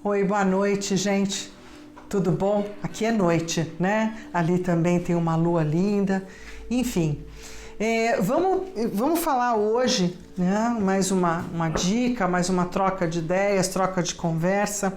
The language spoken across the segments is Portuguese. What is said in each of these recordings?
Oi, boa noite, gente. Tudo bom? Aqui é noite, né? Ali também tem uma lua linda. Enfim, vamos falar hoje, né? Mais uma dica, mais uma troca de ideias, troca de conversa.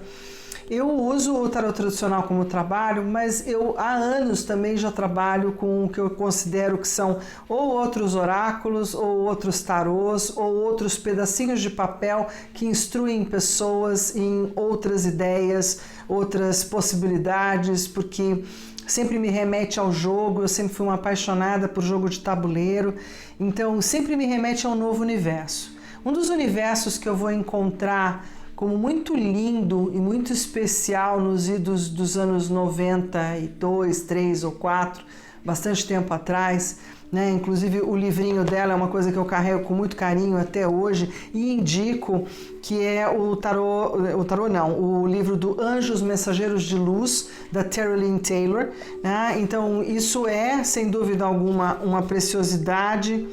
Eu uso o tarot tradicional como trabalho, mas eu há anos também já trabalho com o que eu considero que são ou outros oráculos, ou outros tarôs, ou outros pedacinhos de papel que instruem pessoas em outras ideias, outras possibilidades, porque sempre me remete ao jogo, eu sempre fui uma apaixonada por jogo de tabuleiro, então sempre me remete a um novo universo. Um dos universos que eu vou encontrar como muito lindo e muito especial nos idos dos anos 92, 3 ou 4, bastante tempo atrás, né? Inclusive o livrinho dela é uma coisa que eu carrego com muito carinho até hoje e indico, que é o livro do Anjos Mensageiros de Luz, da Terry Lynn Taylor, né? Então isso é, sem dúvida alguma, uma preciosidade.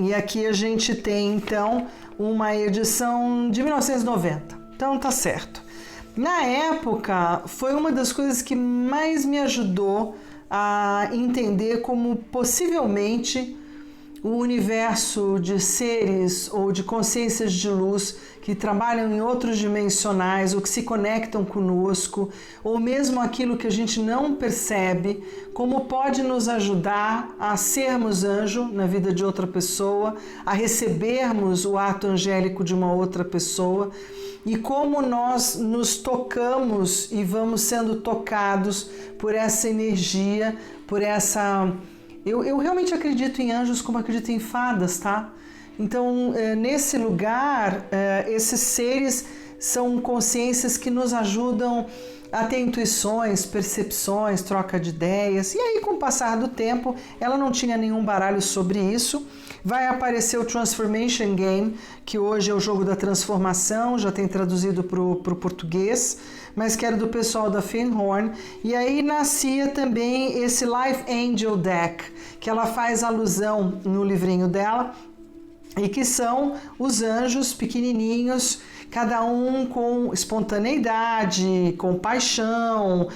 E aqui a gente tem então uma edição de 1990, então tá certo. Na época foi uma das coisas que mais me ajudou a entender como possivelmente o universo de seres ou de consciências de luz que trabalham em outros dimensionais ou que se conectam conosco, ou mesmo aquilo que a gente não percebe, como pode nos ajudar a sermos anjo na vida de outra pessoa, a recebermos o ato angélico de uma outra pessoa, e como nós nos tocamos e vamos sendo tocados por essa energia, por essa... Eu realmente acredito em anjos como acredito em fadas, tá? Então, nesse lugar, esses seres são consciências que nos ajudam a ter intuições, percepções, troca de ideias. E aí, com o passar do tempo, ela não tinha nenhum baralho sobre isso. Vai aparecer o Transformation Game, que hoje é o jogo da transformação, já tem traduzido para o português, mas que era do pessoal da Feinhorn. E aí nascia também esse Life Angel Deck, que ela faz alusão no livrinho dela, e que são os anjos pequenininhos, cada um com espontaneidade, compaixão,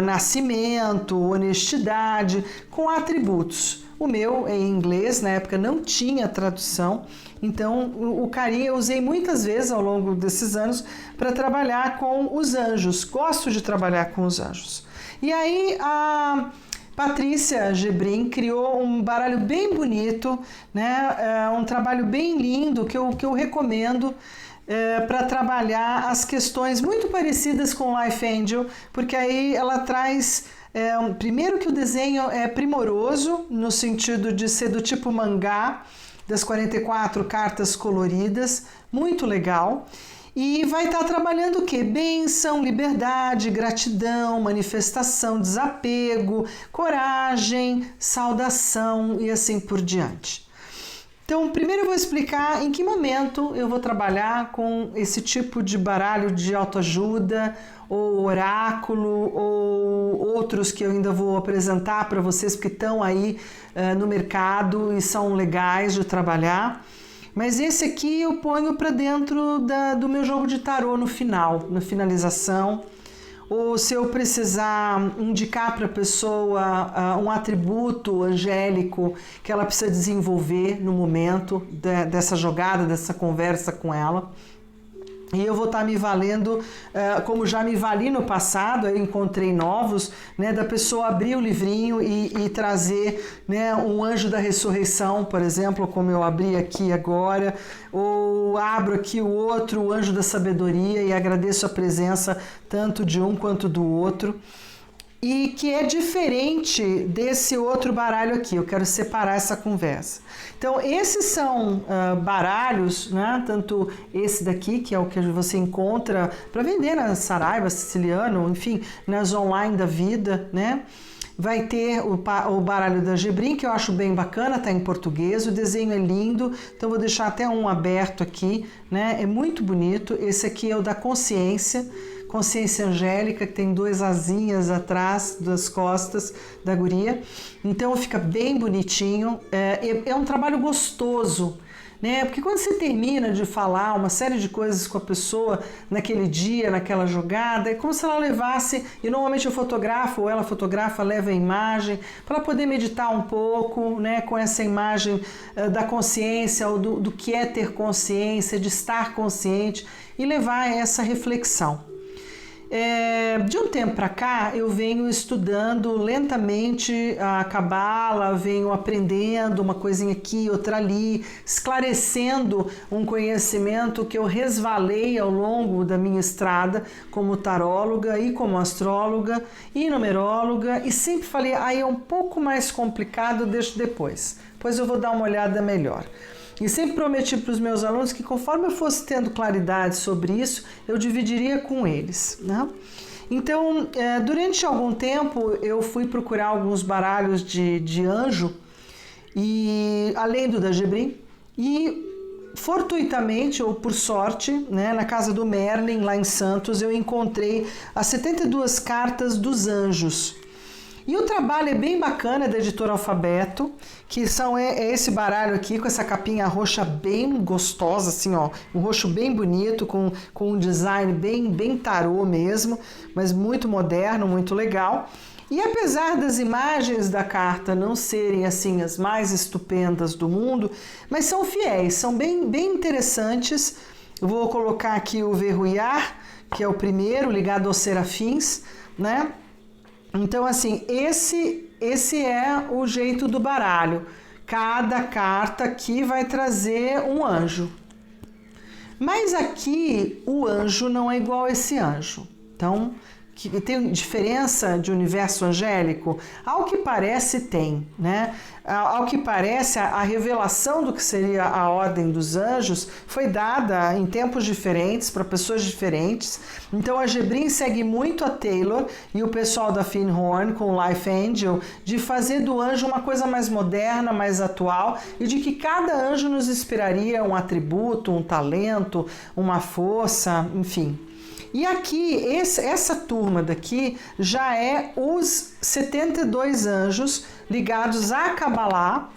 nascimento, honestidade, com atributos. O meu, em inglês, na época não tinha tradução, então o carinho eu usei muitas vezes ao longo desses anos para trabalhar com os anjos. Gosto de trabalhar com os anjos. E aí a Patrícia Gebrim criou um baralho bem bonito, né? Um trabalho bem lindo que eu recomendo para trabalhar as questões muito parecidas com Life Angel, porque aí ela traz... primeiro que o desenho é primoroso, no sentido de ser do tipo mangá, das 44 cartas coloridas, muito legal. E vai estar trabalhando o quê? Bênção, liberdade, gratidão, manifestação, desapego, coragem, saudação e assim por diante. Então, primeiro eu vou explicar em que momento eu vou trabalhar com esse tipo de baralho de autoajuda, ou oráculo, ou outros que eu ainda vou apresentar para vocês, porque estão aí no mercado e são legais de trabalhar. Mas esse aqui eu ponho para dentro do meu jogo de tarô no final, na finalização. Ou se eu precisar indicar para a pessoa um atributo angélico que ela precisa desenvolver no momento dessa jogada, dessa conversa com ela. E eu vou estar me valendo, como já me vali no passado, eu encontrei novos, né, da pessoa abrir o livrinho e trazer, né, um anjo da ressurreição, por exemplo, como eu abri aqui agora, ou abro aqui o outro, o anjo da sabedoria, e agradeço a presença tanto de um quanto do outro. E que é diferente desse outro baralho aqui. Eu quero separar essa conversa. Então, esses são baralhos, né? Tanto esse daqui, que é o que você encontra para vender na Saraiva, Siciliano, enfim, nas online da vida, né? Vai ter o baralho da Gebrim, que eu acho bem bacana, tá em português, o desenho é lindo, então vou deixar até um aberto aqui, né? É muito bonito. Esse aqui é o da consciência angélica, que tem 2 asinhas atrás das costas da guria, então fica bem bonitinho, é um trabalho gostoso, né? Porque quando você termina de falar uma série de coisas com a pessoa naquele dia, naquela jogada, é como se ela levasse, e normalmente eu fotografo ou ela fotografa, leva a imagem, para ela poder meditar um pouco, né, com essa imagem da consciência, ou do que é ter consciência, de estar consciente, e levar essa reflexão. De um tempo para cá eu venho estudando lentamente a Cabala, venho aprendendo uma coisinha aqui, outra ali, esclarecendo um conhecimento que eu resvalei ao longo da minha estrada como taróloga e como astróloga e numeróloga, e sempre falei, aí é um pouco mais complicado, deixo depois eu vou dar uma olhada melhor. E sempre prometi para os meus alunos que conforme eu fosse tendo claridade sobre isso, eu dividiria com eles, né? Então, durante algum tempo, eu fui procurar alguns baralhos de anjo, e além do da Gebrim, e fortuitamente, ou por sorte, né, na casa do Merlin, lá em Santos, eu encontrei as 72 cartas dos anjos. E o trabalho é bem bacana, da editora Alfabeto, que é esse baralho aqui com essa capinha roxa bem gostosa, assim, ó, um roxo bem bonito, com um design bem tarô mesmo, mas muito moderno, muito legal. E apesar das imagens da carta não serem assim as mais estupendas do mundo, mas são fiéis, são bem interessantes. Eu vou colocar aqui o Verrouillar, que é o primeiro, ligado aos serafins, né? Então, assim, esse é o jeito do baralho. Cada carta aqui vai trazer um anjo. Mas aqui o anjo não é igual a esse anjo. Então, que tem diferença de universo angélico? Ao que parece tem, né? Ao que parece, a revelação do que seria a ordem dos anjos foi dada em tempos diferentes, para pessoas diferentes. Então a Gebrim segue muito a Taylor e o pessoal da Findhorn com o Life Angel, de fazer do anjo uma coisa mais moderna, mais atual, e de que cada anjo nos inspiraria um atributo, um talento, uma força, enfim. E aqui, essa turma daqui já é os 72 anjos ligados a Kabbalah,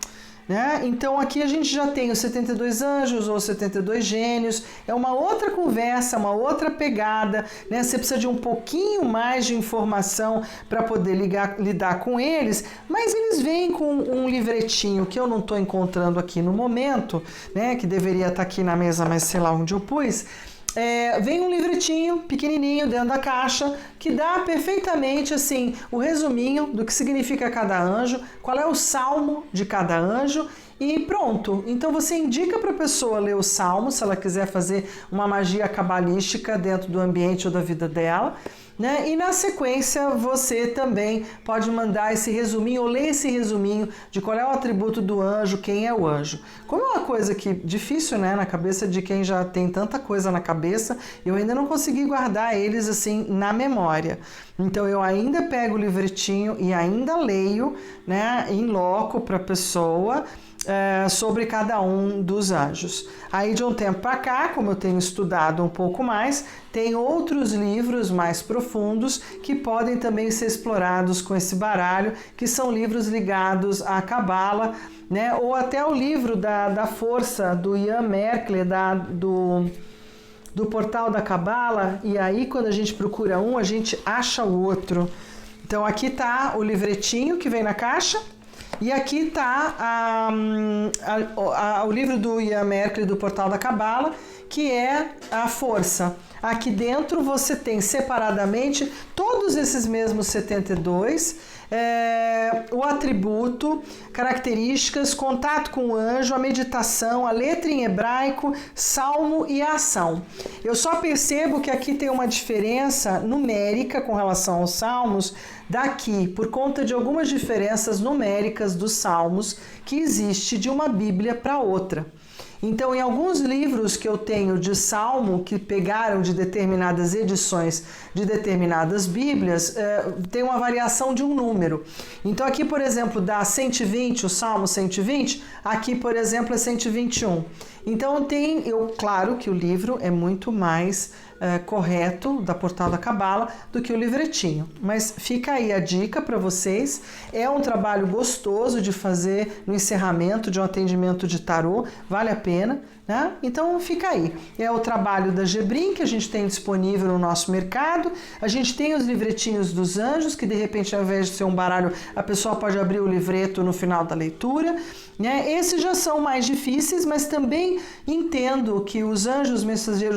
né? Então aqui a gente já tem os 72 anjos ou 72 gênios, é uma outra conversa, uma outra pegada, né? Você precisa de um pouquinho mais de informação para poder lidar com eles, mas eles vêm com um livretinho que eu não estou encontrando aqui no momento, né? Que deveria estar aqui na mesa, mas sei lá onde eu pus. Vem um livretinho pequenininho dentro da caixa que dá perfeitamente assim o resuminho do que significa cada anjo, qual é o salmo de cada anjo e pronto. Então você indica para a pessoa ler o salmo se ela quiser fazer uma magia cabalística dentro do ambiente ou da vida dela, né? E na sequência você também pode mandar esse resuminho ou ler esse resuminho de qual é o atributo do anjo, quem é o anjo. Como é uma coisa que difícil, né, na cabeça de quem já tem tanta coisa na cabeça, eu ainda não consegui guardar eles assim na memória. Então eu ainda pego o livretinho e ainda leio, né, em loco para a pessoa sobre cada um dos anjos. Aí de um tempo para cá, como eu tenho estudado um pouco mais, tem outros livros mais profundos que podem também ser explorados com esse baralho, que são livros ligados à Cabala, né? Ou até o livro da força do Ian Merkle, do portal da Cabala, e aí quando a gente procura um, a gente acha o outro. Então aqui está o livretinho que vem na caixa, e aqui está o livro do Ian Merkle do Portal da Cabala, que é a força. Aqui dentro você tem separadamente todos esses mesmos 72, o atributo, características, contato com o anjo, a meditação, a letra em hebraico, salmo e a ação. Eu só percebo que aqui tem uma diferença numérica com relação aos salmos daqui, por conta de algumas diferenças numéricas dos salmos que existe de uma Bíblia para outra. Então, em alguns livros que eu tenho de salmo, que pegaram de determinadas edições de determinadas Bíblias, tem uma variação de um número. Então, aqui, por exemplo, dá 120, o Salmo 120, aqui, por exemplo, é 121. Então, claro que o livro é muito mais correto da Portal da Cabala do que o livretinho, mas fica aí a dica para vocês. É um trabalho gostoso de fazer no encerramento de um atendimento de tarô, vale a pena. pena, né? Então fica aí. É o trabalho da Gebrim que a gente tem disponível no nosso mercado. A gente tem os livretinhos dos anjos, que de repente, ao invés de ser um baralho, a pessoa pode abrir o livreto no final da leitura, né? Esses já são mais difíceis, mas também entendo que os anjos mensageiros